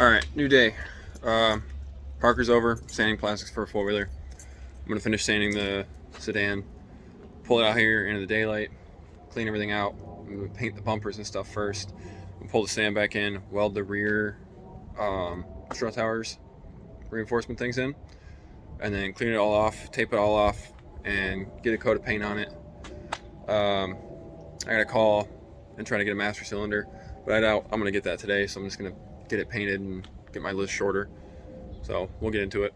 Alright, new day. Parker's over, sanding plastics for a four-wheeler. I'm gonna finish sanding the sedan, pull it out here into the daylight, clean everything out. I'm gonna paint the bumpers and stuff first, and pull the sand back in, weld the rear strut towers, reinforcement things in, and then clean it all off, tape it all off, and get a coat of paint on it. I gotta call and try to get a master cylinder, but I doubt I'm gonna get that today, so I'm just gonna get it painted and get my list shorter. So we'll get into it.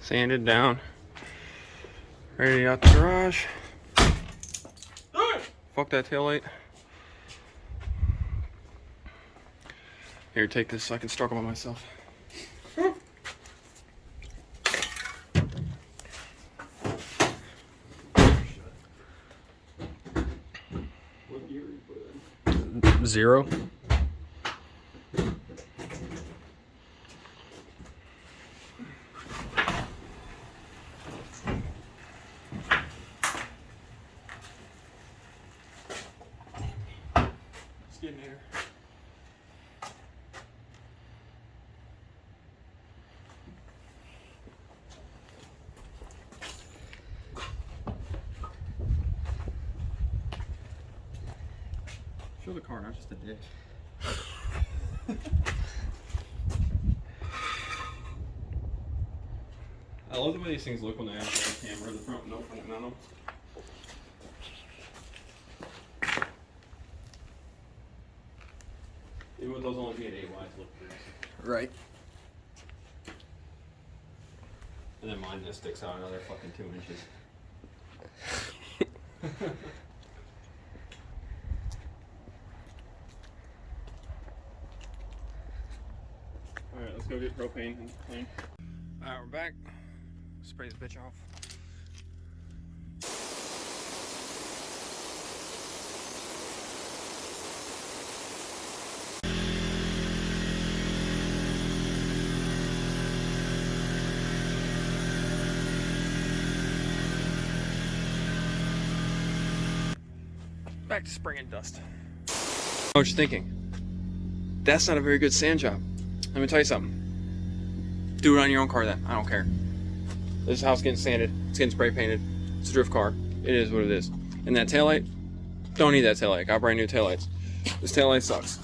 Sanded down, ready out the garage. Fuck that taillight. Here, take this so I can struggle by myself. What gear you put in? 0. Skidnator. Show the car, not just a dick. I love the way these things look when they have the camera in the front, no pointing on them. Even with those only being 8 wide, look good. Right. And then mine just sticks out another fucking 2 inches. Alright, let's go get propane and clean. Alright, we're back. Spray this bitch off. Back to spring and dust. I know what you're thinking. That's not a very good sand job. Let me tell you something. Do it on your own car then. I don't care. This house getting sanded. It's getting spray painted. It's a drift car. It is what it is. And that taillight, don't need that taillight. Got brand new taillights. This taillight sucks.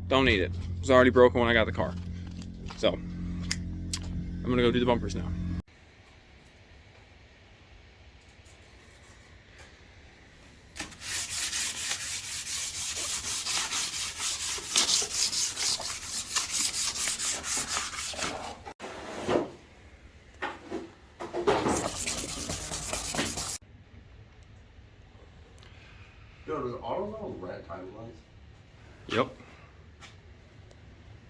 Don't need it. It was already broken when I got the car. So, I'm gonna go do the bumpers now. Yo, does AutoZone red time lights? Yep.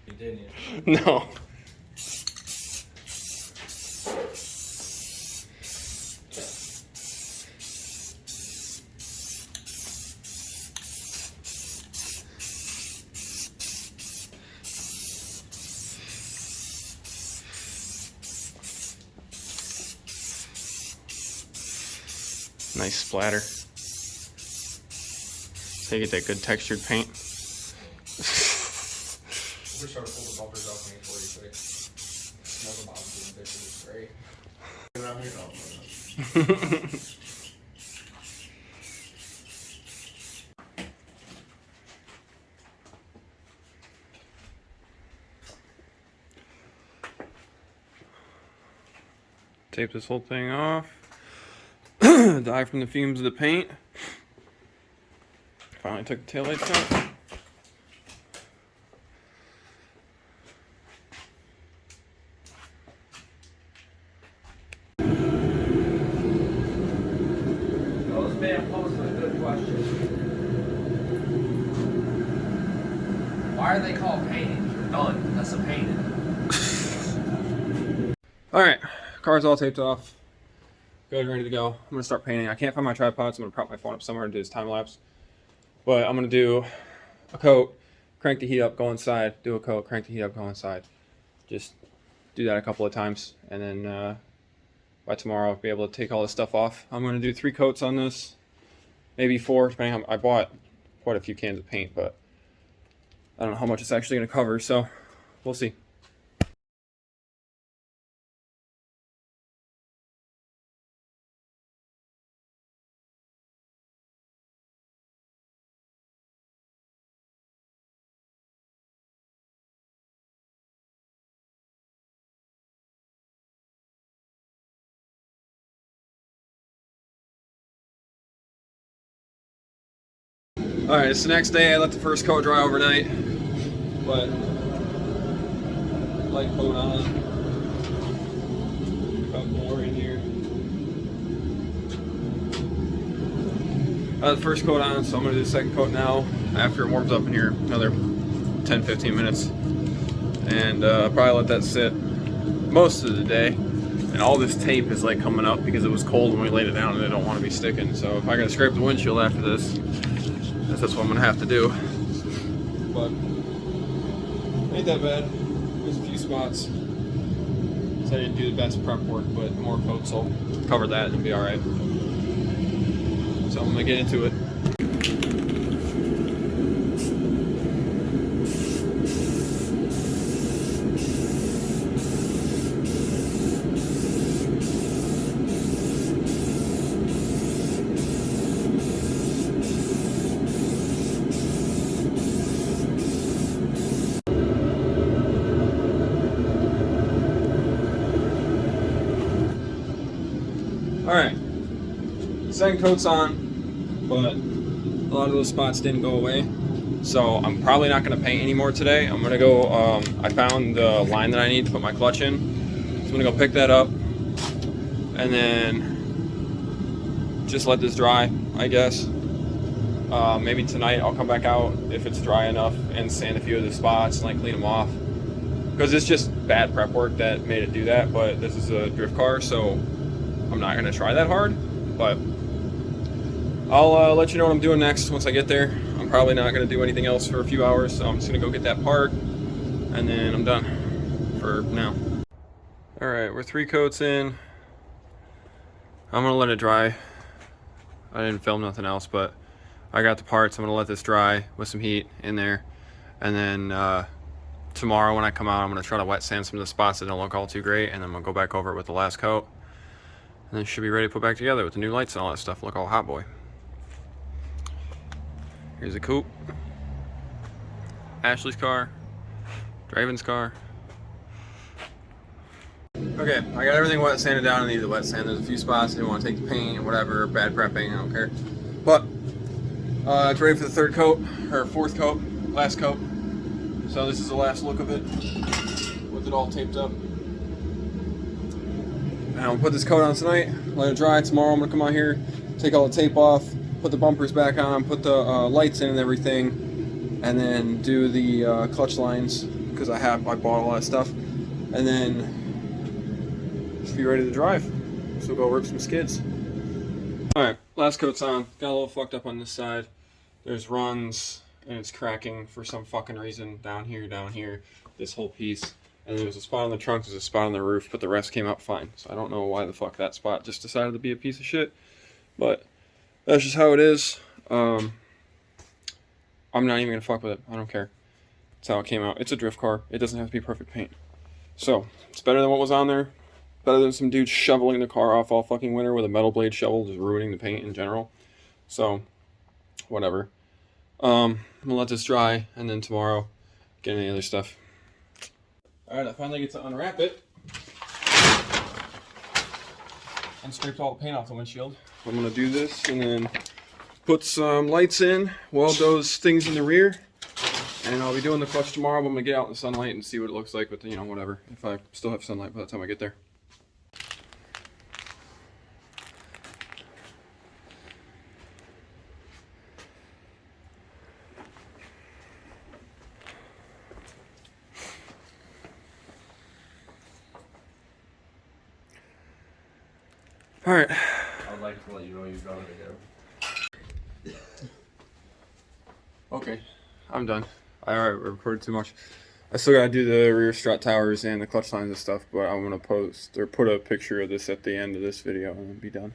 You didn't. No. Nice splatter. So you get that good textured paint. We're trying to pull the bumpers off when it's 46. Another bottom doing picture is great. Tape this whole thing off. Die from the fumes of the paint. Finally took the taillights out. Those man posed a good question. Why are they called painted? You're done. That's a painted. Alright, car's all taped off. good, ready to go. I'm gonna start painting. I can't find my tripod, so I'm gonna prop my phone up somewhere and do this time lapse. But I'm gonna do a coat, crank the heat up, go inside, do a coat, crank the heat up, go inside. Just do that a couple of times, and then by tomorrow I'll be able to take all this stuff off. I'm gonna do 3 coats on this, maybe 4, depending on. I bought quite a few cans of paint, but I don't know how much it's actually gonna cover, so we'll see. Alright, it's the next day. I let the first coat dry overnight, but light coat on. Got more in here. I had the first coat on, so I'm going to do the second coat now after it warms up in here, another 10-15 minutes. And probably let that sit most of the day. And all this tape is like coming up because it was cold when we laid it down and I don't want to be sticking. So if I got to scrape the windshield after this, that's what I'm going to have to do. But ain't that bad. There's a few spots. So I didn't do the best prep work, but more coats will cover that and it'll be alright. So I'm going to get into it. Alright, second coat's on, but a lot of those spots didn't go away, so I'm probably not going to paint anymore today. I'm going to go, I found the line that I need to put my clutch in, so I'm going to go pick that up, and then just let this dry, I guess. Maybe tonight I'll come back out if it's dry enough and sand a few of the spots and like clean them off, because it's just bad prep work that made it do that, but this is a drift car, so I'm not going to try that hard, but I'll let you know what I'm doing next once I get there. I'm probably not going to do anything else for a few hours, so I'm just going to go get that part, and then I'm done for now. Alright, we're 3 coats in. I'm going to let it dry. I didn't film nothing else, but I got the parts. I'm going to let this dry with some heat in there, and then tomorrow when I come out, I'm going to try to wet sand some of the spots that don't look all too great, and then I'm going to go back over it with the last coat. And then it should be ready to put back together with the new lights and all that stuff. Look all hot boy. Here's the coupe. Ashley's car. Draven's car. Okay, I got everything wet sanded down. I need the wet sand. There's a few spots I didn't want to take the paint or whatever, bad prepping, I don't care. But it's ready for the 3rd coat, or 4th coat, last coat. So this is the last look of it with it all taped up. And I'll put this coat on tonight, let it dry. Tomorrow I'm going to come out here, take all the tape off, put the bumpers back on, put the lights in and everything, and then do the clutch lines, because I bought all that stuff. And then just be ready to drive. So we'll go rip some skids. Alright, last coat's on. Got a little fucked up on this side. There's runs, and it's cracking for some fucking reason down here, this whole piece. And there's a spot on the trunk, there's a spot on the roof, but the rest came out fine. So I don't know why the fuck that spot just decided to be a piece of shit. But that's just how it is. I'm not even going to fuck with it. I don't care. That's how it came out. It's a drift car. It doesn't have to be perfect paint. So, it's better than what was on there. Better than some dude shoveling the car off all fucking winter with a metal blade shovel, just ruining the paint in general. So, whatever. I'm going to let this dry, and then tomorrow, get any other stuff. Alright, I finally get to unwrap it. And scraped all the paint off the windshield. I'm going to do this and then put some lights in, weld those things in the rear. And I'll be doing the clutch tomorrow, but I'm going to get out in the sunlight and see what it looks like with, you know, whatever. If I still have sunlight by the time I get there. All right. I'd like to let you know you've done it again. Okay, I'm done. I recorded too much. I still gotta do the rear strut towers and the clutch lines and stuff, but I'm gonna post or put a picture of this at the end of this video and then be done.